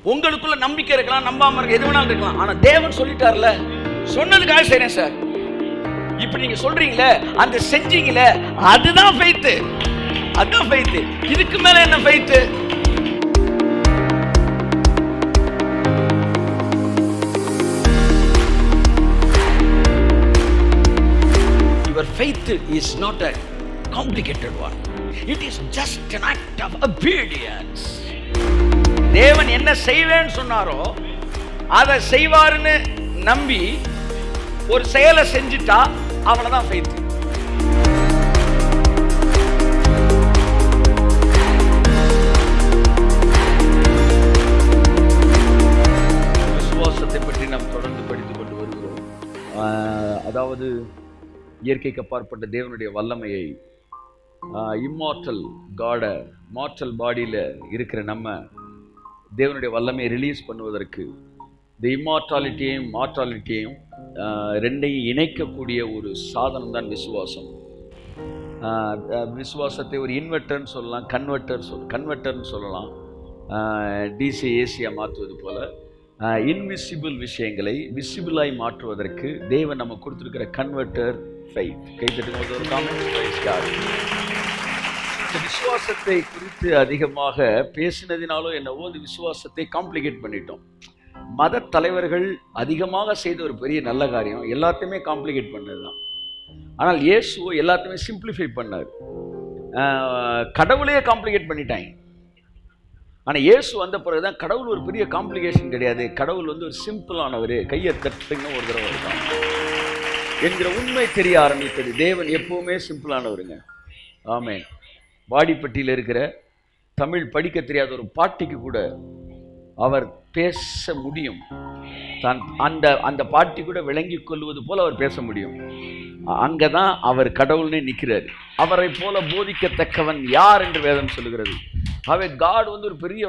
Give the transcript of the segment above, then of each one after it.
உங்களுக்குள்ள நம்பிக்கை இருக்கலாம், நம்பாம இருக்க, எது வேணாலும் இருக்கலாம். ஆனா தேவன் சொல்லிட்டார்ல, சொன்னதுக்காக செய்றேன் சார். இப்ப நீங்க சொல்றீங்களே, அந்த செஞ்சீங்களே, அதுதான் ஃபெய்த். அதுதான் ஃபெய்த். இதுக்கு மேல என்ன faith? Your faith is not a complicated one. It is just an act of obedience. தேவன் என்ன செய்வேன்னு சொன்னாரோ அதை செய்வாருன்னு நம்பி ஒரு செயலை செஞ்சுட்டா அவ்வளவுதான் ஃபெய்த். விசுவாசத்தை பற்றி நாம் தொடர்ந்து படித்துக் கொண்டு வருகிறோம். அதாவது இயற்கைக்கு அப்பாற்பட்ட தேவனுடைய வல்லமையை, இம்மார்டல் காடை மார்டல் பாடியில் இருக்கிற நம்ம தேவனுடைய வல்லமையை ரிலீஸ் பண்ணுவதற்கு, இந்த இம்மார்டாலிட்டியையும் மார்டாலிட்டியையும் ரெண்டையும் இணைக்கக்கூடிய ஒரு சாதனம் தான் விசுவாசம். விசுவாசத்தை ஒரு இன்வெர்டர்னு சொல்லலாம், கன்வெர்டர்னு சொல்லலாம். டிசி ஏசியாக மாற்றுவது போல் இன்விசிபிள் விஷயங்களை விசிபிளாய் மாற்றுவதற்கு தேவன் நம்ம கொடுத்துருக்கிற கன்வெர்டர் ஃபெய்த். கைத்தட்டும்போது ஒரு காமெண்ட். விசுவாசத்தை குறித்து அதிகமாக பேசினதினாலோ என்னவோ இந்த விசுவாசத்தை காம்ப்ளிகேட் பண்ணிட்டோம். மத தலைவர்கள் அதிகமாக செய்த ஒரு பெரிய நல்ல காரியம் எல்லாத்தையுமே காம்ப்ளிகேட் பண்ணது தான். ஆனால் இயேசுவோ எல்லாத்தையுமே சிம்பிளிஃபை பண்ணார். கடவுளையே காம்ப்ளிகேட் பண்ணிட்டாங்க. ஆனால் இயேசு வந்த பிறகுதான் கடவுள் ஒரு பெரிய காம்ப்ளிகேஷன் கிடையாது, கடவுள் ஒரு சிம்பிளானவர், கையை தட்டுன்னு ஒரு தடவை இருக்காங்க என்கிற உண்மை தெரிய ஆரம்பித்தது. தேவன் எப்பவுமே சிம்பிளானவருங்க. ஆமென். வாடிப்பட்டியில் இருக்கிற தமிழ் படிக்க தெரியாத ஒரு பாட்டிக்கு கூட அவர் பேச முடியும். அந்த பாட்டி கூட விளங்கி கொள்வது போல அவர் பேச முடியும். அங்கதான் அவர் கடவுள்னே நிற்கிறார். அவரை போல போதிக்கத்தக்கவன் யார் என்று வேதம் சொல்லுகிறது. காட் ஒரு பெரிய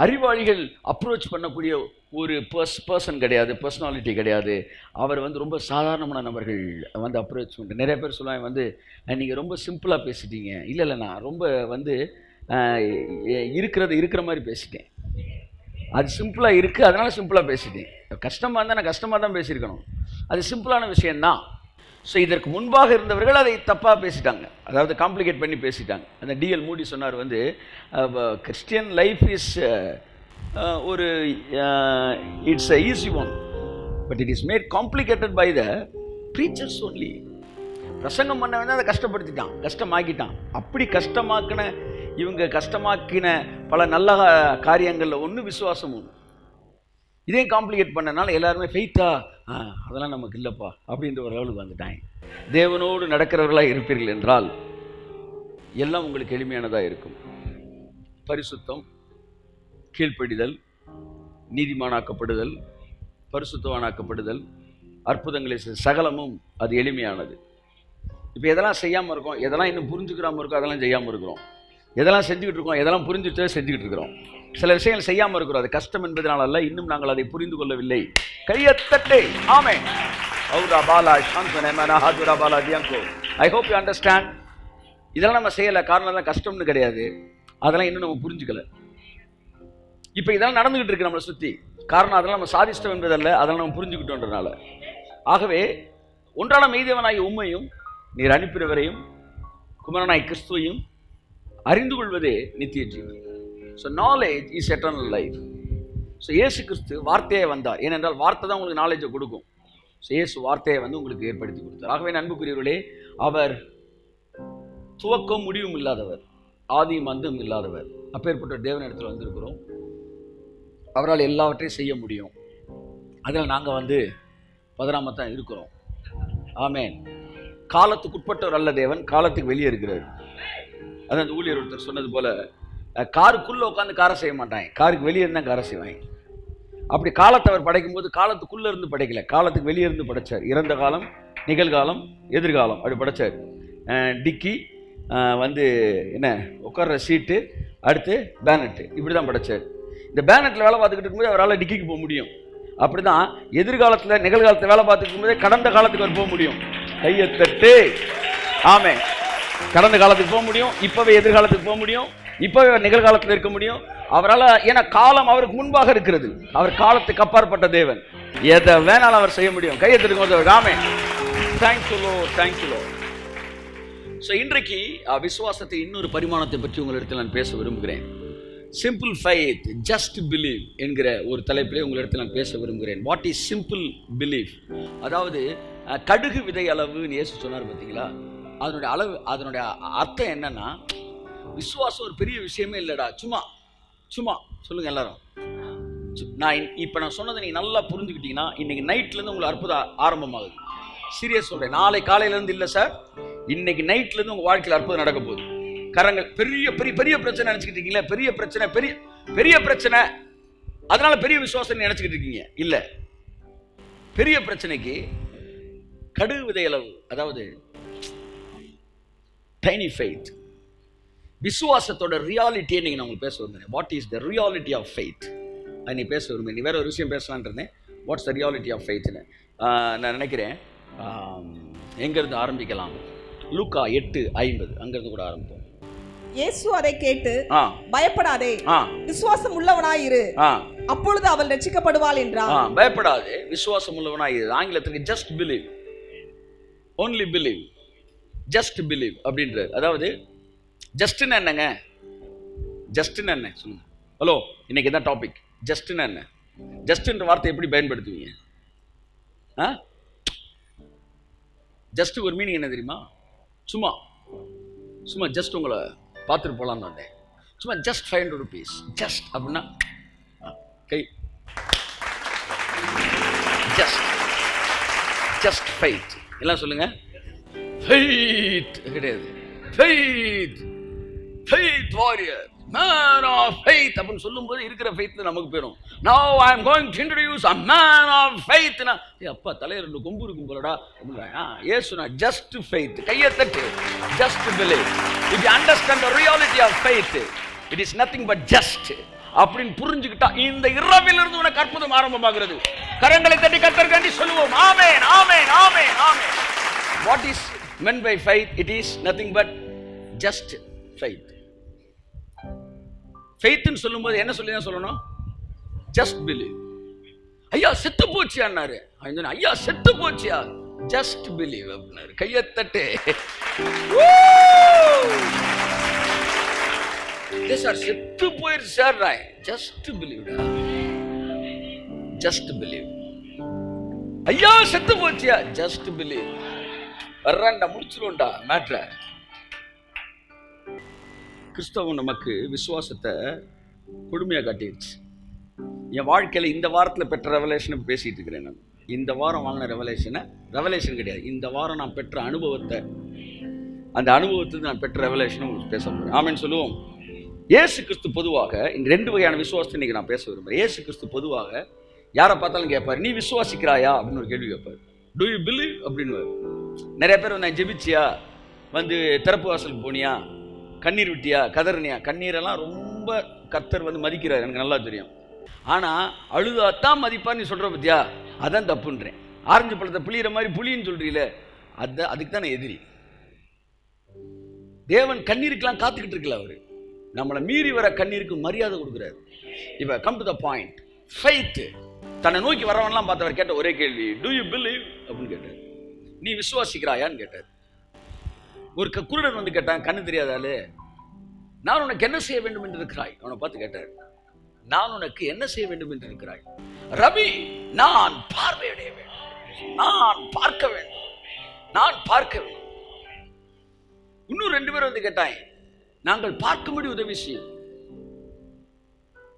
அறிவாளிகள் அப்ரோச் பண்ணக்கூடிய ஒரு பர்சன் கிடையாது, பர்சனாலிட்டி கிடையாது. அவர் ரொம்ப சாதாரணமான நபர்கள் அப்ரோச் பண்ணிட்டு நிறைய பேர் சொல்லுவாங்க, நீங்கள் ரொம்ப சிம்பிளாக பேசிட்டீங்க. இல்லை, நான் ரொம்ப இருக்கிற மாதிரி பேசிட்டேன். அது சிம்பிளாக இருக்குது, அதனால சிம்பிளாக பேசிட்டேன். கஷ்டமாக இருந்தால் நான் கஷ்டமாக தான் பேசியிருக்கணும். அது சிம்பிளான விஷயந்தான். ஸோ இதற்கு முன்பாக இருந்தவர்கள் அதை தப்பாக பேசிட்டாங்க, அதாவது காம்ப்ளிகேட் பண்ணி பேசிட்டாங்க. அந்த டிஎல் மூடி சொன்னார், Christian life is it's a easy one, but it is made complicated by the preachers only. பிரசங்கம் பண்ண வேண்டாம், அதை கஷ்டப்படுத்திட்டான், கஷ்டமாக்கிட்டான். அப்படி கஷ்டமாக்கின பல நல்ல காரியங்களில் ஒன்று விசுவாசம் ஒன்று. இதையும் காம்ப்ளிகேட் பண்ணனால எல்லாருமே ஃபெய்த்தா, அதெல்லாம் நமக்கு இல்லைப்பா அப்படின்ற ஒரு லெவலுக்கு வந்துட்டாங்க. தேவனோடு நடக்கிறவர்களாக இருப்பீர்கள் என்றால் எல்லாம் உங்களுக்கு எளிமையானதாக இருக்கும். பரிசுத்தம், கீழ்ப்படிதல், நீதிமானாக்கப்படுதல், பரிசுத்தவானாக்கப்படுதல், அற்புதங்களை சகலமும் அது எளிமையானது. இப்போ எதெல்லாம் செய்யாமல் இருக்கோம், எதெல்லாம் இன்னும் புரிஞ்சுக்கிறாமல் இருக்கோம், அதெல்லாம் செய்யாமல் இருக்கிறோம். எதெல்லாம் செஞ்சுக்கிட்டு இருக்கோம், எதெல்லாம் புரிஞ்சுட்டு செஞ்சுக்கிட்டு இருக்கிறோம். சில விஷயங்கள் செய்யாமல் இருக்கிறோம், அது கஷ்டம் என்பதனால அல்ல, இன்னும் நாங்கள் அதை புரிந்து கொள்ளவில்லை. கையத்தட்டே amen. I hope you understand. இதெல்லாம் நம்ம செய்யலை, காரணம் தான் கஷ்டம்னு கிடையாது, அதெல்லாம் இன்னும் நம்ம புரிஞ்சுக்கல. இப்போ இதெல்லாம் நடந்துகிட்டு இருக்கு நம்மளை சுற்றி, காரணம் அதெல்லாம் நம்ம சாதிஷ்டம் என்பதல்ல, அதெல்லாம் நம்ம புரிஞ்சுக்கிட்டோன்றனால. ஆகவே ஒன்றான மெய்தேவனாய் உம்மையும் நீர் அனுப்பினவரையும் குமரனாய் கிறிஸ்துவையும் அறிந்து கொள்வதே நித்திய ஜீவன். So knowledge is eternal life. So இயேசு கிறிஸ்து வார்த்தையே வந்தார், ஏனென்றால் வார்த்தை தான் உங்களுக்கு நாலேஜை கொடுக்கும். ஸோ இயேசு வார்த்தையை உங்களுக்கு ஏற்படுத்தி கொடுத்தார். ஆகவே அன்புக்குரியவர்களே, அவர் துவக்கம் முடிவும் இல்லாதவர், ஆதியும் அந்தமும் இல்லாதவர். அப்பேற்பட்ட தேவனிடத்தில் வந்திருக்கிறோம். அவரால் எல்லாவற்றையும் செய்ய முடியும். அதில் நாங்கள் பதறாம தான் இருக்கிறோம். ஆமென். காலத்துக்குட்பட்டவர் அல்ல தேவன், காலத்துக்கு வெளியே இருக்கிறார். அதான் அந்த ஊழியர் ஒருத்தர் சொன்னது போல, காருக்குள்ளே உட்காந்து காரை செய்ய மாட்டாங்க, காருக்கு வெளியே இருந்தால் காரை செய்வாங்க. அப்படி காலத்தை அவர் படைக்கும் போது காலத்துக்குள்ளே இருந்து படைக்கல, காலத்துக்கு வெளியே இருந்து படைச்சார். இறந்த காலம், நிகழ்காலம், எதிர்காலம் அப்படி படைச்சார். டிக்கி என்ன உட்கார்ற சீட்டு, அடுத்து பேனட்டு, இப்படி தான் படைச்சார். இந்த பேனட்டில் வேலை பார்த்துக்கிட்டு இருக்கும்போது அவரால் டிக்கிக்கு போக முடியும். அப்படி தான் எதிர்காலத்தில் நிகழ்காலத்தில் வேலை பார்த்துட்டு இருக்கும்போதே கடந்த காலத்துக்கு அவர் போக முடியும். கையத்தட்டு ஆமென். கடந்த காலத்துக்கு போக முடியும், இப்போவே எதிர்காலத்துக்கு போக முடியும், இப்போ நிகழ்காலத்தில் இருக்க முடியும் அவரால். ஏன்னா காலம் அவருக்கு முன்பாக இருக்கிறது. அவர் காலத்துக்கு அப்பாற்பட்ட தேவன். எதை வேணாலும் அவர் செய்ய முடியும். கையை தட்டுங்க. Amen. Thank you Lord, thank you Lord. So இன்றைக்கு விசுவாசத்தை இன்னொரு பரிமாணத்தை பற்றி உங்களிடத்தில் நான் பேச விரும்புகிறேன். சிம்பிள் ஃபெய்த், ஜஸ்ட் பிலீவ் என்கிற ஒரு தலைப்பிலே உங்களிடத்தில் நான் பேச விரும்புகிறேன். What is simple believe? அதாவது கடுகு விதை அளவுன்னு இயேசு சொன்னார் பார்த்தீங்களா? அதனுடைய அளவு, அதனுடைய அர்த்தம் என்னன்னா, விசுவாசம் ஒரு பெரிய விஷயமே இல்லைடா, சும்மா சும்மா சொல்லுங்க எல்லாரும். நான் சொன்னதை நீங்க நல்லா புரிஞ்சுக்கிட்டீங்கன்னா இன்னைக்கு நைட்லேருந்து உங்களுக்கு அற்புதம் ஆரம்பமாகுது. சீரியஸ் சொல்றேன். நாளை காலையிலேருந்து இல்லை சார், இன்னைக்கு நைட்லேருந்து உங்கள் வாழ்க்கையில் அற்புதம் நடக்க போகுது. கரங்கள் பெரிய பெரிய பெரிய பிரச்சனை நினச்சிக்கிட்டு இருக்கீங்களா? பெரிய பிரச்சனை, பெரிய பெரிய பிரச்சனை, அதனால பெரிய விசுவாசம் நினச்சிக்கிட்டு இருக்கீங்க. இல்லை, பெரிய பிரச்சனைக்கு கடுகு விதை அளவு, அதாவது டைனி ஃபெய்த், விசுவாசத்தோட ரியாலிட்டியை நீங்கள் நான் உங்களுக்கு பேச விரும்புகிறேன். What is the reality of faith? நீ பேச விரும்புகிறேன். நீ வேற ஒரு விஷயம் பேசலான் இருந்தேன். வாட்ஸ் த ரியாலிட்டி ஆஃப் ஃபெய்த்னு நான் நினைக்கிறேன். எங்கேருந்து ஆரம்பிக்கலாம்? லூக்கா 8:50 அங்கிருந்து கூட ஆரம்பிப்போம். இயேசு அதை கேட்டு, பயப்படாதே, விசுவாசம் உள்ளவனாயிரு, அப்பொழுது அவள் ரட்சிக்கப்படுவாள் என்றார். பயப்படாதே, விசுவாசம் உள்ளவனாயிரு. ஆங்கிலத்திற்கு just believe, only believe, just believe அப்படின்றது. அதாவது ஜஸ்ட்னா என்னங்க? ஜஸ்ட்னா என்ன சொல்லுங்க. ஹலோ, இன்னைக்கு தான் டாபிக். ஜஸ்ட்னா என்ன? ஜஸ்ட்ன்ற வார்த்தை எப்படி பயன்படுத்துவீங்க? ஜஸ்ட் ஒரு மீனிங் என்ன தெரியுமா? சும்மா சும்மா ஜஸ்ட் உங்களை பார்த்துட்டு போகலான்னு வந்தேன். சும்மா ஜஸ்ட் 500 rupees, ஜஸ்ட் அப்படின்னா கை, ஜஸ்ட் ஜஸ்ட் ஃபெய்த். எல்லாம் சொல்லுங்க. ஃபெய்த் கிடையாது, faith, faith warrior, man of faith அப்படின்னு சொல்லும்போது இருக்கிற ஃபெய்த் நமக்கு போயிடும். Now I am going to introduce a man of faith. அப்பா தலைய 2 கொம்பு இருக்கும் போலடா அப்படின்னா ஏசுனா just faith. கையை தட்டு. Just believe. If you understand the reality of faith, it is nothing but just அப்படின்னு புரிஞ்சுக்கிட்டா இந்த இரவிலிருந்து உனக்கு அற்புதம் ஆரம்பமாகிறது. கரங்களை தட்டி கர்த்தருக்கு சொல்லுவோம். ஆமென், ஆமென், ஆமென், ஆமென். What is meant by faith? It is nothing but just faith. ஃபெய்த்னு சொல்லும்போது என்ன சொல்லி தான் சொல்லணும்? Just believe. ஐயா செத்து போச்சியான்னாரு. ஐயா செத்து போச்சியா? ஜஸ்ட் பிலீவ் அப்படின்னாரு. கையை தட்டு. சார் செத்து போயிடுச்சு சார். ஜஸ்ட் பிலீவ்டா, ஜஸ்ட் பிலீவ். ஐயா செத்து போச்சியா? Just believe. வர்றான்டா, முடிச்சிருவோம்டா மேட்ரை. கிறிஸ்தவம் நமக்கு விசுவாசத்தை கொடுமையாக காட்டிடுச்சு. என் வாழ்க்கையில் இந்த வாரத்தில் பெற்ற ரெவலேஷனை பேசிகிட்டு இருக்கிறேன். நான் இந்த வாரம் வாங்கின ரெவலேஷன் கிடையாது, இந்த வாரம் நான் பெற்ற அனுபவத்தை, அந்த அனுபவத்தில் நான் பெற்ற ரெவலேஷனை உங்களுக்கு பேச போகிறேன். ஆமென் சொல்லுவோம். இயேசு கிறிஸ்து பொதுவாக இந்த 2 வகையான விசுவாசத்தை இன்றைக்கி நான் பேச விரும்புகிறேன். இயேசு கிறிஸ்து பொதுவாக யாரை பார்த்தாலும் கேட்பார், நீ விசுவாசிக்கிறாயா அப்படின்னு ஒரு கேள்வி கேட்பார். டு யூ பிலீவ் அப்படின்னு. நிறைய பேர் வந்து ஜெபிச்சியா, வந்து திறப்பு வாசலுக்கு போனியா, கண்ணீர் விட்டியா, கதறினியா? கண்ணீரெல்லாம் ரொம்ப கர்த்தர் வந்து மதிக்கிறார், எனக்கு நல்லா தெரியும். ஆனால் அழுதாத்தான் மதிப்பான்னு நீ சொல்கிற பத்தியா, அதான் தப்புன்றேன். ஆரஞ்சு பழத்தை புளியிற மாதிரி புளின்னு சொல்கிறீங்களே, அதுக்கு தான் நான் எதிரி. தேவன் கண்ணீருக்கெல்லாம் காத்துக்கிட்டு இருக்கல. அவர் நம்மளை மீறி வர கண்ணீருக்கு மரியாதை கொடுக்குறாரு. இப்போ come to the point. Faith. தன்னை நோக்கி வரவன்லாம் பார்த்தவர் கேட்ட ஒரே கேள்வி, டு யூ பிலீவ் அப்படின்னு கேட்டார். நீ விசுவாசிக்கிறாயான்னு கேட்டார். ஒரு குருடன் வந்து கேட்டான், கண்ணு தெரியாதாலே, நான் உனக்கு என்ன செய்ய வேண்டும் என்று இருக்கிறாய்? அவனை பார்த்து கேட்டார், நான் உனக்கு என்ன செய்ய வேண்டும் என்று இருக்கிறாய்? ரபி, நான் பார்வையடைய வேண்டும், நான் பார்க்க வேண்டும், நான் பார்க்க வேண்டும். இன்னும் 2 பேர் வந்து கேட்டாய், நாங்கள் பார்க்கும்படி உதவி செய்யும்,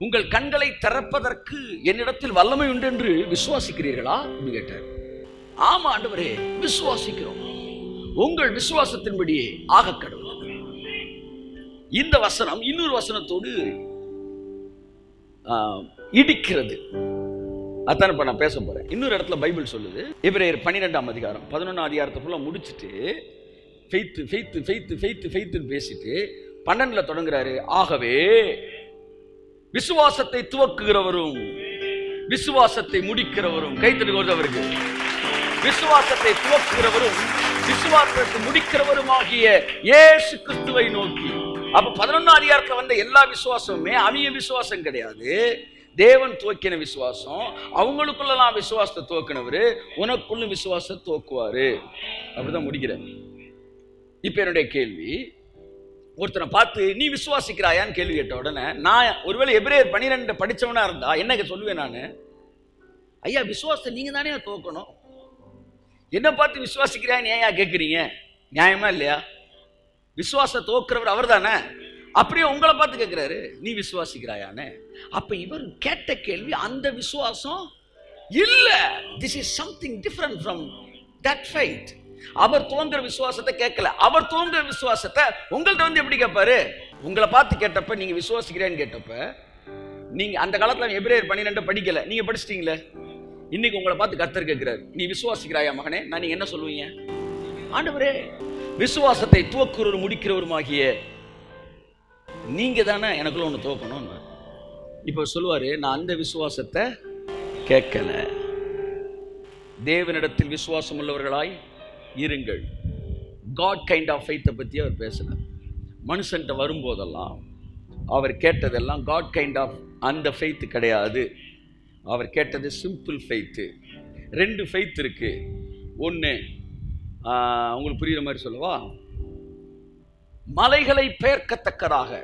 உங்கள் கண்களை திறப்பதற்கு என்னிடத்தில் வல்லமை உண்டு என்று விசுவாசிக்கிறீர்களா என்று கேட்டார். ஆமா ஆண்டவரே, விசுவாசிக்கிறோம், உங்கள் விசுவாசத்தின்படியே ஆக கடவுள். இந்த வசனம் இன்னொரு வசனத்தோடு இடிக்கிறது. அதான் இப்ப நான் பேச போறேன். இன்னொரு இடத்துல பைபிள் சொல்லுது, எபிரேயர் 12ஆம் அதிகாரம் 11ஆம் அதிகாரத்தை ஃபுல்லா முடிச்சுட்டு ஃபெய்த் ஃபெய்த் ஃபெய்த் ஃபெய்த் ஃபெய்த்னு பேசிட்டு 12ல தொடங்குறாரு. ஆகவே விசுவாசத்தை துவக்குகிறவரும் விசுவாசத்தை முடிக்கிறவரும், கைத்தட்டு அவருக்கு, விசுவாசத்தை துவக்குகிறவரும் விசுவாசத்தை முடிக்கிறவரும் ஆகிய இயேசு கிறிஸ்துவை நோக்கி அப்ப 11ஆம் அதிகாரத்துல வந்த எல்லா விசுவாசமுமே அவிய விசுவாசம் கிடையாது. தேவன் துவக்கின விசுவாசம். அவங்களுக்குள்ளலாம் விசுவாசத்தை துவக்கினவரு உனக்குள்ள விசுவாசத்தை துவக்குவாரு. அப்படிதான் முடிக்கிறேன். இப்ப என்னுடைய கேள்வி, ஒருத்தனை பார்த்து நீ விசுவாசிக்கிறாயான்னு கேள்வி கேட்ட உடனே நான் ஒருவேளை எபிரேயர் 12 படிச்சவனா இருந்தா என்ன சொல்லுவேன் நானு? ஐயா, விசுவாசத்தை நீங்க தானே துவக்கணும். என்ன பார்த்து விசுவாசிக்கிறான்னு ஏன் கேட்குறீங்க? நியாயமா இல்லையா? விசுவாசத்தை துவக்கிறவர் அவர் தானே. அப்படியே உங்களை பார்த்து கேட்கிறாரு நீ விசுவாசிக்கிறாயான்னு. அப்ப இவர் கேட்ட கேள்வி அந்த விசுவாசம் இல்ல. This is something different from that faith. அவர் துவங்குற விசுவாசத்தை கேட்கல. அவர் துவங்குற விசுவாசத்தை உங்கள்கிட்ட வந்து எப்படி கேட்பாரு? உங்களை பார்த்து கேட்டப்ப நீங்க விசுவாசிக்கிறேன்னு கேட்டப்ப நீங்க அந்த காலத்துல எபிரேயர் 12 படிக்கல, நீங்க படிச்சிட்டீங்களே. இன்னைக்கு உங்களை பார்த்து கர்த்தர் கேட்கிறாரு நீ விசுவாசிக்கிறாயா மகனே? நான் நீங்க என்ன சொல்லுவீங்க? ஆண்டவரே, விசுவாசத்தை துவக்குறவர் முடிக்கிறவருமாகிய நீங்க தானே எனக்குள்ள ஒன்று துவக்கணும். இப்ப சொல்லுவாரு நான் அந்த விசுவாசத்தை கேட்கல. தேவனிடத்தில் விசுவாசம் உள்ளவர்களாய் இருங்கள். காட் கைண்ட் ஆஃப் ஃபெய்த்தை பற்றி அவர் பேசல. மனுஷன்ட்ட வரும்போதெல்லாம் அவர் கேட்டதெல்லாம் காட் கைண்ட் ஆஃப் அந்த ஃபெய்த்து கிடையாது. அவர் கேட்டது சிம்பிள் ஃபெய்த்து. 2 ஃபெய்த் இருக்கு. ஒன்று உங்களுக்கு புரியுற மாதிரி சொல்லவா? மலைகளை பெயர்க்கத்தக்கதாக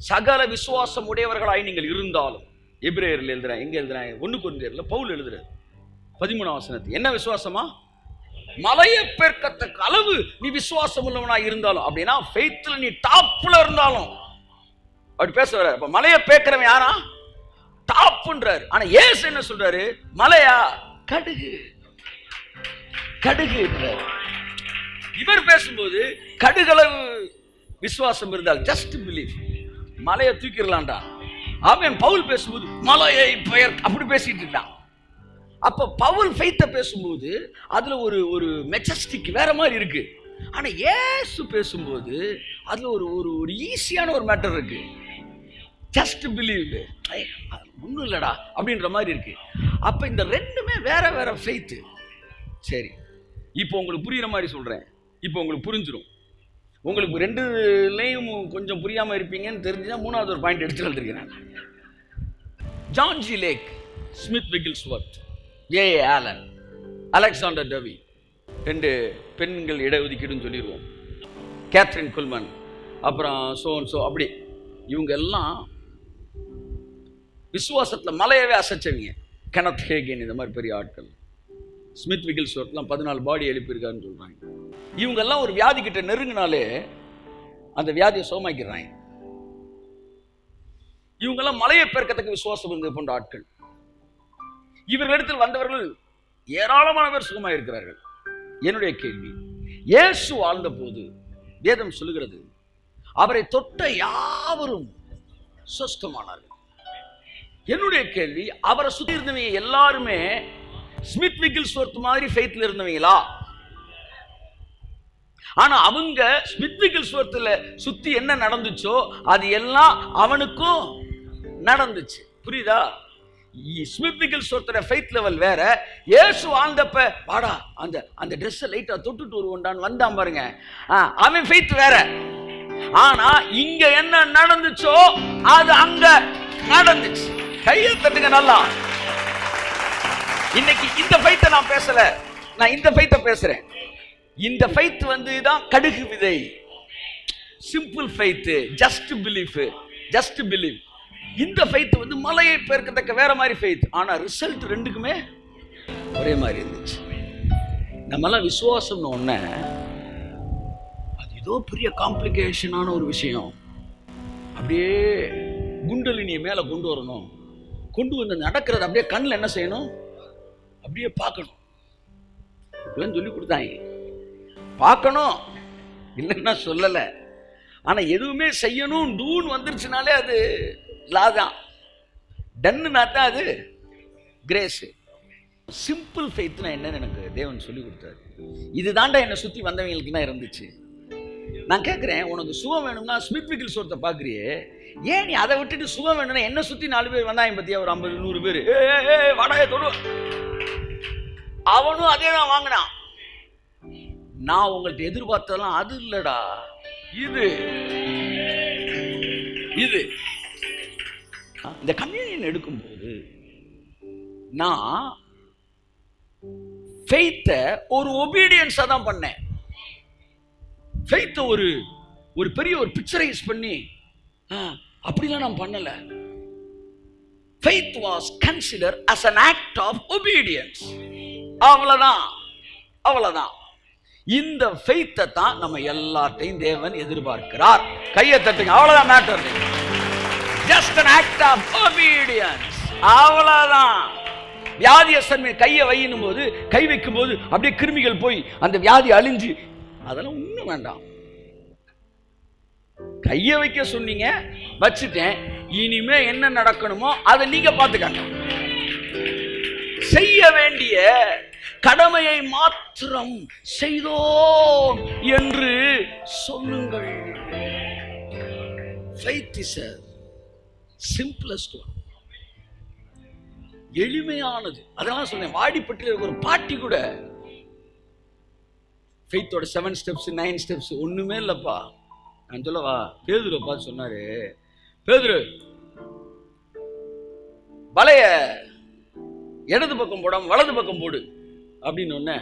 சகல விசுவாசம் உடையவர்களாய் நீங்கள் இருந்தாலும், எபிரேயர்ல எழுதுறேன். எங்க எழுதுறேன்? 1 கொரிந்தியர்ல பவுல் எழுதுறாரு 13ஆம் வசனத்தை. என்ன விசுவாசமா? மலையை பெயர்க்கத்தக்க அளவு நீ விசுவாசம் உள்ளவனாய் இருந்தாலும். அப்படின்னா ஃபெய்த்ல நீ டாப்ல இருந்தாலும் அப்படி பேச வர. அப்ப மலையை பேக்கிறவன் யாரா? டாப்ன்றாரு. ஆனா இயேசு என்ன சொல்றாரு? மலையா? கடுகு கடுகு. இவர் பேசும்போது கடுகளவு விசுவாசம் இருந்தால் ஜஸ்ட் பிலீவ், மலையை தூக்கிடலாம்டா. அவன் பவுல் பேசும்போது மலையை பெயர் அப்படி பேசிட்டு இருக்கான். அப்ப பவுல் ஃபெய்த்தை பேசும்போது அதுல ஒரு மெஜஸ்டிக் வேற மாதிரி இருக்கு. ஆனா இயேசு பேசும்போது அதுல ஒரு ஈஸியான ஒரு மேட்டர் இருக்கு. ஜஸ்ட் பிலீவ், ஒன்றும் இல்லடா அப்படின்ற மாதிரி இருக்கு. அப்ப இந்த 2மே வேற வேற ஃபெய்த்து. சரி, இப்போ உங்களுக்கு புரியுற மாதிரி சொல்றேன். இப்போ உங்களுக்கு புரிஞ்சிடும். உங்களுக்கு 2லையும் கொஞ்சம் புரியாம இருப்பீங்கன்னு தெரிஞ்சுன்னா 3வது ஒரு பாயிண்ட் எடுத்து வந்திருக்கிறேன். ஜான் ஜி லேக், ஸ்மித் விகில்ஸ்வர்த், ஏ ஆலன், அலெக்சாண்டர் டவி, 2 பெண்கள் இடஒதுக்கீடுன்னு சொல்லிடுவோம். கேத்ரின் குல்மன், அப்புறம் சோ அப்படி இவங்க எல்லாம் விசுவாசத்தில் மலையவே அசைச்சவங்க. கெனத் ஹேகன் இந்த மாதிரி பெரிய ஆட்கள். ஸ்மித் விகில்ஸ்வர்த்லாம் 14 பாடி எழுப்பியிருக்காருன்னு சொல்றாங்க. இவங்கெல்லாம் ஒரு வியாதி கிட்ட நெருங்கினாலே அந்த வியாதியை சோமாக்கிறாங்க. இவங்கெல்லாம் மலையை பெருக்கத்துக்கு விசுவாசம் இருந்தது போன்ற ஆட்கள். இவர்களிடத்தில் வந்தவர்கள் ஏராளமான பேர் சுகமாக இருக்கிறார்கள். என்னுடைய கேள்வி, இயேசு வாழ்ந்த போது வேதம் சொல்லுகிறது அவரை தொட்ட யாவரும் சுஸ்தமானார்கள். என்னுடைய கேள்வி, அவரை சுத்தி இருந்தவங்க எல்லாருமே ஸ்மித் விகில்ஸ்வர்த் மாதிரி ஃபெய்த்ல இருந்தவங்களா? ஆனா அவங்க ஸ்மித் விகில்ஸ்வர்த்ல சுத்தி என்ன நடந்துச்சோ அது எல்லாம் அவனுக்கும் நடந்துச்சு. புரியுதா? ஸ்மித் விகில்ஸ்வர்த்தோட ஃபெய்த் லெவல் வேற. இயேசு வாழ்ந்தப்ப வாடா அந்த ட்ரெஸ் லைட்டா தொட்டுட்டு வருவோண்டான்னு வந்தான் பாருங்க, அவன் ஃபெய்த் வேற. ஆனா இங்க என்ன நடந்துச்சோ அது அங்க நடந்துச்சு. கையை தட்டுங்க நல்லா. இன்னைக்கு இந்த ஃபெய்த்தை நான் பேசல, நான் இந்த ஃபெய்த்தை பேசுறேன். இந்த ஃபெய்த் தான் கடுகு விதை, சிம்பிள் ஃபெய்த், ஜஸ்ட் பிலீவ். இந்த ஃபெய்த் மலையை பெயர்க்கத்தக்க வேற மாதிரி ஃபெய்த். ஆனா ரிசல்ட் 2க்குமே ஒரே மாதிரி இருந்துச்சு. நம்மெல்லாம் விசுவாசம்னு ஒண்ணு அது ஏதோ பெரிய காம்ப்ளிகேஷனான ஒரு விஷயம். அப்படியே குண்டலினியை மேல கொண்டு வரணும், கொண்டு வந்து நடக்கிறது அப்படியே கண்ணில் என்ன செய்யணும், அப்படியே பார்க்கணும். சொல்லி கொடுத்தாங்க, பார்க்கணும் இல்லைன்னா சொல்லல. ஆனா எதுவுமே செய்யணும் டூன்னு வந்துருச்சுனாலே அது லாதான், டன்னுனா தான் அது கிரேஸ். சிம்பிள் ஃபெய்த்னா என்னன்னு எனக்கு தேவன் சொல்லி கொடுத்தாரு. இதுதான்டா என்னை சுத்தி வந்தவங்களுக்கு தான் இருந்துச்சு. நான் கேட்கிறேன், உனக்கு சுகம் வேணும்னா ஸ்மித் விகில்ஸ்வர்த்தை பார்க்குறியே, ஏன் நீ அதை விட்டுட்டு சுகம் வேணும்னா என்ன சுத்தி 4 பேர் வந்தாங்க பத்தியா, ஒரு 50-100 பேர் வடகை தொடு, அவனும் அதே தான் வாங்கினான். நான் உங்கள்கிட்ட எதிர்பார்த்ததெல்லாம் அது இல்லடா, இது இது இந்த கம்யூனியன் எடுக்கும்போது நான் ஃபெய்த்தை ஒரு ஒபீடியன்ஸா தான் பண்ணேன். ஃபெய்த்தை ஒரு பெரிய ஒரு பிக்சரைஸ் பண்ணி அப்படிலாம் நான் பண்ணல. Faith was considered as an act of obedience. அவ்வளவுதான். இந்த ஃபெய்த்தை தான் நம்ம எல்லாத்தையும் தேவன் எதிர்பார்க்கிறார். கையை தட்டுங்க. அவ்வளவுதான் matter. Just an act of obedience. அவ்வளவுதான். வியாதியஸ்தன் கையை வையும் போது, கை வைக்கும் போது அப்படியே கிருமிகள் போய் அந்த வியாதி அழிஞ்சு, அதெல்லாம் ஒண்ணும் வேண்டாம். கையை வைக்க சொன்னீங்க, வச்சுட்டேன். இனிமே என்ன நடக்கணுமோ அதை நீங்க பார்த்துக்கங்க. செய்ய வேண்டிய கடமையை மாத்திரம் செய்தோம் என்று சொல்லுங்கள். Faith is a simplest one. எளிமையானது. அதெல்லாம் சொன்னேன். வாடிப்பட்டியில் ஒரு பாட்டி கூட ஃபெய்த்தோட 7 ஸ்டெப்ஸ் 9 ஸ்டெப்ஸ் ஒண்ணுமே இல்லப்பா. நான் சொல்லவா, பேதுரு பார்த்து சொன்னாரு, பேதுரு வலைய இடது பக்கம் போடாம வலது பக்கம் போடு அப்படின்னு ஒண்ணு.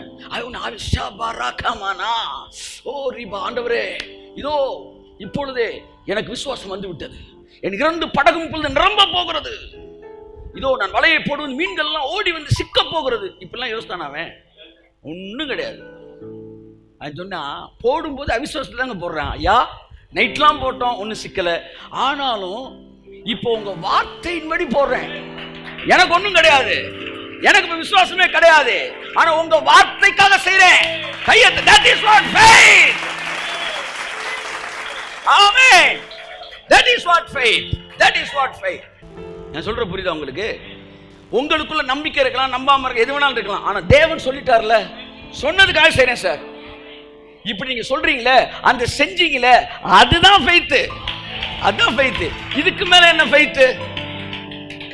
ஆண்டவரே, இதோ இப்பொழுதே எனக்கு விசுவாசம் வந்து விட்டது. என் 2 படகும் இப்பொழுது நிரம்ப போகிறது. இதோ நான் வலையை போடுவது, மீன்கள் எல்லாம் ஓடி வந்து சிக்க போகிறது. இப்பெல்லாம் யோசித்தான் அவன். ஒன்றும் கிடையாது. அது சொன்னா, போடும்போது அவிசுவாசத்துல தாங்க போடுறான். ஐயா, நைட்லாம் போட்டோம், ஒன்றும் சிக்கலை. ஆனாலும் இப்போ உங்க வார்த்தையின்படி போடுறேன். எனக்கு ஒன்றும் கிடையாது, எனக்கு விசுவாசமே கிடையாது. ஆனா உங்க வார்த்தைக்காக செய்றேன். கையெழுத்து. That is what faith. Amen. That is what faith. That is what faith. நான் சொல்ற புரியுதா உங்களுக்கு? உங்களுக்குள்ள நம்பிக்கை இருக்கலாம், நம்பாம இருக்க, எது வேணாலும் இருக்கலாம். ஆனா தேவன் சொல்லிட்டார்ல, சொன்னதுக்காக செய்றேன் சார். இப்படி நீங்க சொல்றீங்களே, அந்த செஞ்சீங்களே, அதுதான் ஃபெய்த். அதுதான் ஃபெய்த். இதுக்கு மேல என்ன ஃபெய்த்?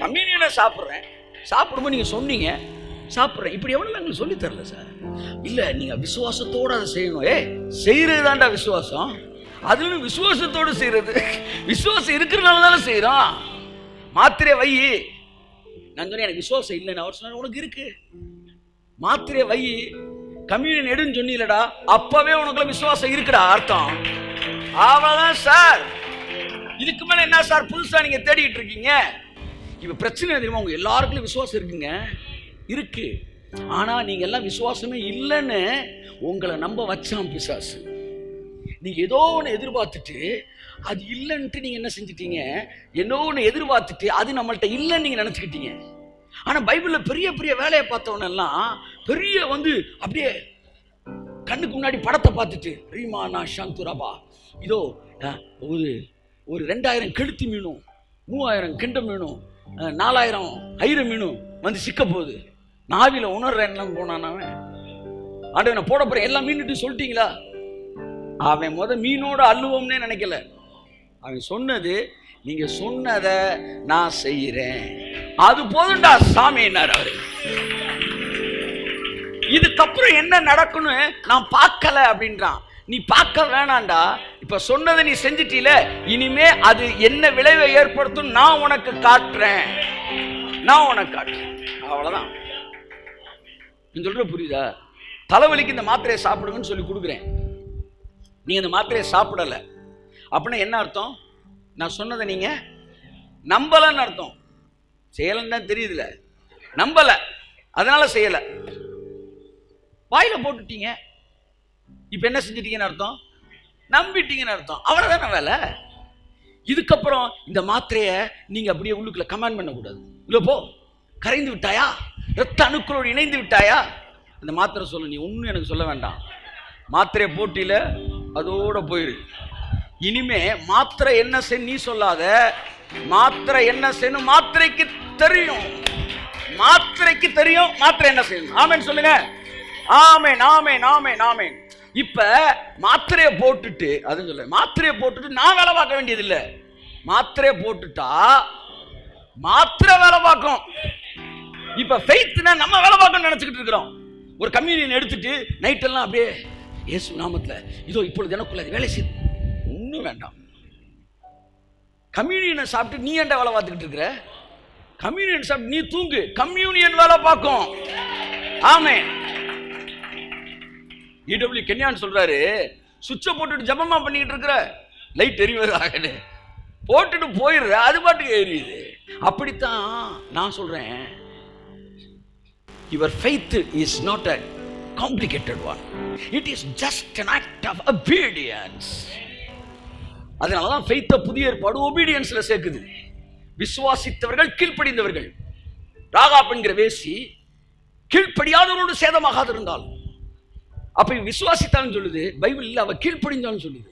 கம்யூனியனை சாப்பிடுறேன், சாப்பிடும்போது நீங்க சொன்னீங்க, சாப்பிடுறேன். இப்படி எவ்வளவு எங்களுக்கு சொல்லி தரல சார். இல்ல, நீங்க விசுவாசத்தோட அதை செய்யணும். செய்யறது தான்டா விசுவாசம். அதுல விசுவாசத்தோடு செய்யறது. விசுவாசம் இருக்கிறனால தானே செய்யறோம். மாத்திரை வை. நான் சொன்னேன் எனக்கு விசுவாசம் இல்லைன்னு. அவர் சொன்னார், உனக்கு இருக்கு. மாத்திரை வை, கம்யூனியன் எடுன்னு சொன்னீங்களடா, அப்பவே உனக்குள்ள விசுவாசம் இருக்குடா அர்த்தம். அவ்வளவுதான் சார். இதுக்கு மேல என்ன சார் புதுசா நீங்க தேடிட்டு இருக்கீங்க? இப்ப பிரச்சனை தெரியுமா? உங்க எல்லாருக்கும் விசுவாசம் இருக்குங்க, இருக்கு. ஆனா நீங்க எல்லாம் விசுவாசமே இல்லைன்னு உங்களை நம்ப வச்சான் பிசாசு. நீங்க ஏதோ ஒன்று எதிர்பார்த்துட்டு அது இல்லைன்ட்டு நீங்க என்ன செஞ்சிட்டீங்க? ஏதோ ஒன்று எதிர்பார்த்துட்டு அது நம்மள்ட்ட இல்லைன்னு நீங்க நினைச்சுக்கிட்டீங்க. ஆனா பைபிள்ல பெரிய பெரிய வேலையை பார்த்தவன எல்லாம் பெரிய அப்படியே கண்ணுக்கு முன்னாடி படத்தை பார்த்துட்டு, ரீமானா சாந்துராபா, இதோ ஒரு 2000 கெளுத்தி மீனும் 3000 கெண்ட மீனும் 4000 ஐர மீனும் வந்து சிக்க போகுது. நாவில உணர்றேன் போனான் அவன். ஆண்டவனை போட போறேன் எல்லாம் மீன்ட்டு சொல்லிட்டீங்களா? அவன் மீனோட அள்ளுவோம்னே நினைக்கல. அவன் சொன்னது, நீங்க சொன்னதை நான் செய்யறேன், அது போதும்டா சாமின்னார் அவரு. இதுக்கப்புறம் என்ன நடக்குன்னு நான் பார்க்கல அப்படின்றான். நீ பார்க்க வேணாண்டா, இப்ப சொன்னதை நீ செஞ்சிட்டீல, இனிமே அது என்ன விளைவை ஏற்படுத்தும் நான் உனக்கு காட்டுறேன், நான் உனக்கு காட்டுறேன். அவ்வளவுதான். நீ சொல்ற புரியுதா? தலைவலிக்கு இந்த மாத்திரையை சாப்பிடுங்கன்னு சொல்லி கொடுக்குறேன், நீங்க இந்த மாத்திரையை சாப்பிடல அப்படின்னா என்ன அர்த்தம்? நான் சொன்னதை நீங்க நம்பலன்னு அர்த்தம். செய்யலன்னு தான் தெரியுதுல, நம்பல, அதனால செய்யல. வாயில போட்டுட்டீங்க, இப்ப என்ன செஞ்சிட்டீங்கன்னு அர்த்தம்? நம்பிட்டீங்கன்னு அர்த்தம். அவ்வளவுதான வேலை. இதுக்கப்புறம் இந்த மாத்திரைய நீங்க அப்படியே உள்ளுக்குள்ள கமாண்ட் பண்ணக்கூடாது. இல்ல போ, கரைந்து விட்டாயா, ரத்த அணுக்களோடு இணைந்து விட்டாயா, அந்த மாத்திரை சொல்ல. நீ ஒன்னும் எனக்கு சொல்ல வேண்டாம். மாத்திரையை போட்டியில அதோட போயிரு. இனிமே மாத்திரை என்ன செய்ய நீ சொல்லாத, மாத்திரை என்ன செய்யணும் மாத்திரைக்கு தெரியும். மாத்திரைக்கு தெரியும் மாத்திரை என்ன செய்யணும். ஆமென் சொல்லுங்க. ஆமென் ஆமென் ஆமென் ஆமென். இப்ப மாத்திரையை போட்டுட்டு, அதுன்னு சொல்ல, மாத்திரையை போட்டுட்டு நான் வேலை பார்க்க வேண்டியது இல்லை. மாத்திரையை போட்டுட்டா மாத்திரை வேலை பார்க்கும். இப்ப ஃபெய்த்னா நம்ம வேலை பார்க்கணும்னு நினைச்சுக்கிட்டு இருக்கிறோம். ஒரு கம்யூனியன் எடுத்துட்டு நைட் எல்லாம் அப்படியே இயேசு நாமத்துல இதோ இப்பொழுது எனக்குள்ள வேலை செய்து, ஒன்றும் வேண்டாம். கம்யூனியனை சாப்பிட்டு நீ ஏன்டா வேலை பார்த்துக்கிட்டு இருக்கிற? கம்யூனியன் சாப்பிட்டு நீ தூங்கு, கம்யூனியன் வேலை பார்க்கும். ஆமே. இடபிள்யூ கென்யான் சொல்றாரு, சுவிட்சை போட்டுட்டு ஜபமா பண்ணிக்கிட்டு இருக்கிற, லைட் எரிவதாக போட்டுட்டு போயிடுற, அது பாட்டுக்கு எரியுது. அப்படித்தான் நான் சொல்றேன், your faith is not a complicated one, it is just an act of obedience. அதனாலதான் faith புதிய ஏற்பாடு obedienceல சேர்க்குது. விசுவாசித்தவர்கள் கீழ்ப்படிந்தவர்கள். ராகாப் என்கிற வேசி கீழ்ப்படியாதவரோடு சேதமாகாது இருந்தால், அப்ப விசுவாசித்தான்னு சொல்லுது பைபிள், இல்ல அவ கீழ்ப்படிந்தான்னு சொல்லுது.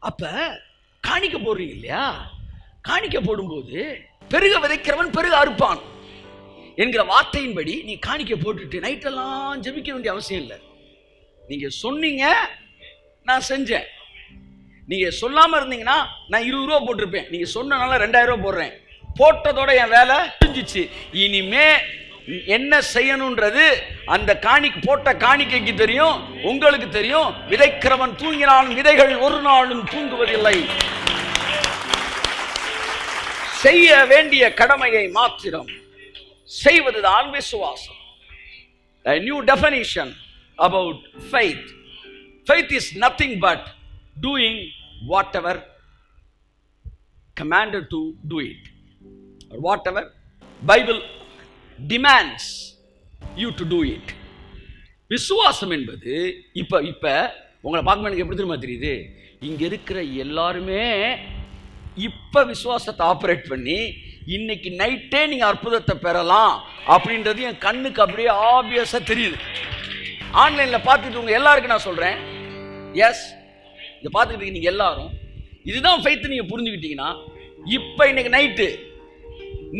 அப்ப காணிக்க போடுறீங்க இல்லையா, காணிக்க போடும்போது பெருக விதைக்கிறவன் பெருக அறுப்பான் என்கிற வார்த்தையின்படி நீ காணிக்க போட்டுட்டு நைட்டெல்லாம் ஜெபிக்க வேண்டிய அவசியம் இல்லை. நீங்க சொன்னீங்க, நான் செஞ்சேன். நீங்க சொல்லாம இருந்தீங்கன்னா நான் 20 ரூபா போட்டிருப்பேன். நீங்க சொன்னனால 2000 ரூபா போடுறேன். போட்டதோட என் வேலை முடிஞ்சிச்சு. இனிமே என்ன செய்யணும்ன்றது அந்த போட்ட காணிக்கைக்கு தெரியும், உங்களுக்கு தெரியும். விதைக்கிறவன் தூங்கினான், விதைகள் ஒரு நாளும் தூங்குவதில்லை. செய்ய வேண்டிய கடமையை மாத்திரம் செய்வதுதான் விசுவாசம். A new definition about faith. Faith is nothing but doing whatever commanded to do it, or whatever Bible demands you to do it. விசுவாசம் என்பது இப்ப உங்களை பார்க்கும்போது எனக்கு எப்படி தெரியுமா தெரியுது, இங்க இருக்கிற எல்லாருமே இப்ப விசுவாசத்தை ஆபரேட் பண்ணி இன்னைக்கு நைட்டே நீங்க அற்புதத்தை பெறலாம் அப்படின்றது என் கண்ணுக்கு அப்படியே ஆபியஸா தெரியுது. ஆன்லைன்ல பார்த்துட்டு உங்க எல்லாருக்கும் நான் சொல்றேன், எஸ், இதை பார்த்துக்கிட்டு நீங்க எல்லாரும் இதுதான் ஃபெய்த் நீங்க புரிஞ்சுக்கிட்டீங்கன்னா, இப்ப இன்னைக்கு நைட்டு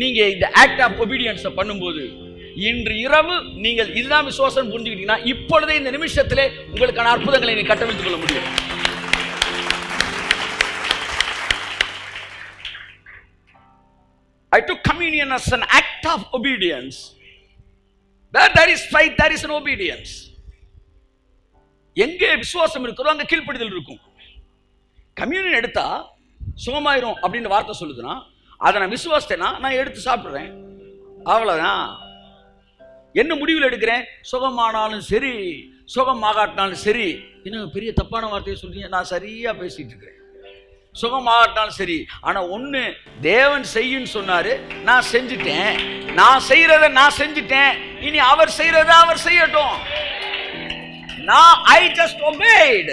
நீங்க இந்த ஆக்ட் ஆஃப் ஒபீடியன்ஸை பண்ணும்போது, இன்று இரவு நீங்கள் இதுதான் விசுவாசம் புரிஞ்சுக்கிட்டீங்கன்னா, இப்பொழுதே இந்த நிமிஷத்திலே உங்களுக்கான அற்புதங்களை நீங்க கட்டமைத்துக் கொள்ள முடியும். I took communion as an act of obedience. Where there is faith, there is an obedience. எங்கே விசுவாசம் இருக்கிறோ அங்க கீழ்ப்படிதல் இருக்கும். கம்யூனியன் எடுத்தா சுகமாயிரும் அப்படின்னு வார்த்தை சொல்லுதுன்னா, அதை நான் விசுவாசத்தைனா நான் எடுத்து சாப்பிடுறேன், அவ்வளவுதான். என்ன முடிவில் எடுக்கிறேன்? சுகமானாலும் சரி, சுகமாகாட்டினாலும் சரி. இன்னும் பெரிய தப்பான வார்த்தையை சொல்றீங்க, நான் சரியா பேசிட்டு இருக்கிறேன். சுகமாகட்டாலும் சரி, ஆனா ஒண்ணு, தேவன் செய்யுன்னு சொன்னாரு, நான் செஞ்சுட்டேன். நான் செய்யறத நான் செஞ்சுட்டேன், இனி அவர் செய்யறத அவர் செய்யட்டும். நான் ஐ ஜஸ்ட் ஒபேய்ட்.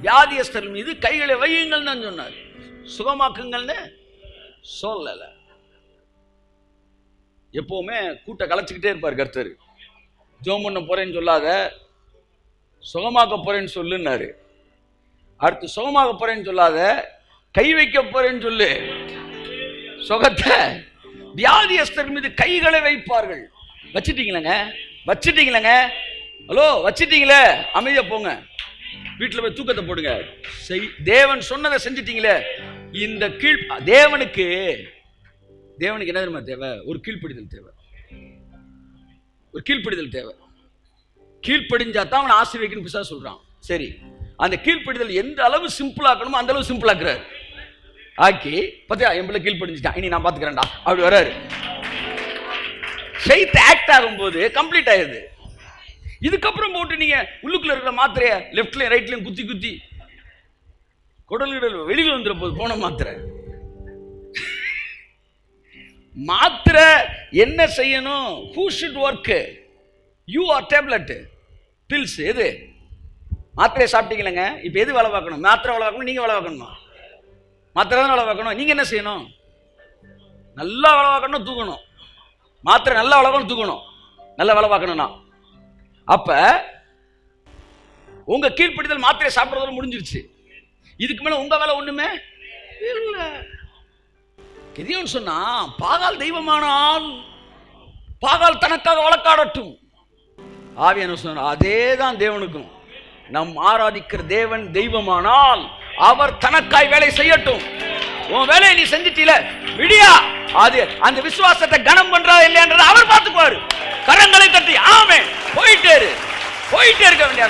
வியாதியஸ்தர் மீது கைகளை வையுங்கள் தான் சொன்னார், சுகமாக்குங்கள்னு சொல்லல. எப்பவுமே கூட்ட கலைச்சுக்கிட்டே இருப்பார் கர்த்தர். ஜெபம் பண்ண போறேன்னு சொல்லாத, சுகமாக்க போறேன்னு சொல்லுன்னாரு. அடுத்து சுகமாக போறேன்னு சொல்லாத, கை வைக்க போறேன்னு சொல்லு. சுகத்தை வியாதியஸ்தர் மீது கைகளை வைப்பார்கள். வச்சிட்டீங்களேங்க, ஹலோ வச்சிட்டீங்களே, அமைதியா போங்க, வீட்டில் போய் தூக்கத்தை போடுங்க. தேவன் சொன்னதை செஞ்சிட்டீங்களே. இந்த தேவனுக்கு என்ன தெரியுமா தேவை? ஒரு கீழ்ப்படிதல் தேவை. ஒரு கீழ்ப்படிதல் தேவை. கீழ்ப்படிஞ்சா தான் அவனை ஆசீர்வதிக்கணும் பிசாசு சொல்றான். சரி, அந்த கீழ்ப்படிதல் எந்த அளவு சிம்பிளாக்கணுமோ அந்த அளவு சிம்பிளாக்குறாரு. ஆக்கி பத்தியா என் பிள்ளை கீழ்ப்படிஞ்சிட்டான், இனி நான் பாத்துக்கிறேன்டா அப்படி வர்றாரு. ஃபெய்த் ஆக்ட் ஆகும்போது கம்ப்ளீட் ஆயிருது. இதுக்கப்புறம் போட்டு நீங்க உள்ளுக்குள்ள இருக்கிற மாத்திரைய லெஃப்ட்லயும் ரைட்லயும் குத்தி குத்தி குடல்கிடல் வெளியில் வந்துற போது போன மாத்திரை என்ன செய்யணும்? who should work? you or tablet? pills எது? மாத்திரையை சாப்பிட்டீங்களேங்க, இப்ப எது வேலை பார்க்கணும்? மாத்திரை வேலை பார்க்கணும், நீங்க வேலை பார்க்கணுமா? மாத்திரை தான் வேலை பார்க்கணும். நீங்க என்ன செய்யணும்? நல்லா வேலை பார்க்கணும், தூக்கணும். மாத்திரை நல்லா வேலை பார்க்கணும், தூக்கணும். நல்லா வேலை பார்க்கணும்னா அப்ப உங்க கீழ்ப்படிதல் மாத்திரையை சாப்பிடுறதோட முடிஞ்சிருச்சு. இதுக்கு மேல உங்க வேலை ஒண்ணுமே இல்ல. எதையும் சொன்னா, பாகால் தெய்வமானால் பாகால் தனக்காக வழக்காடட்டும். ஆவியான சொன்ன அதேதான் தேவனுக்கும். நம் ஆராதிக்கிற தேவன் தெய்வமானால் அவர் தனக்காய் வேலை செய்யட்டும். உன் வேலையை நீ செஞ்சிட்டீல விடியா, அது அந்த விசுவாசத்தை கனம் பண்றா இல்லையன்றதை அவர் பார்த்துக்குவாரு. கரங்களை தட்டி ஆமென் போயிட்டே இருக்க வேண்டிய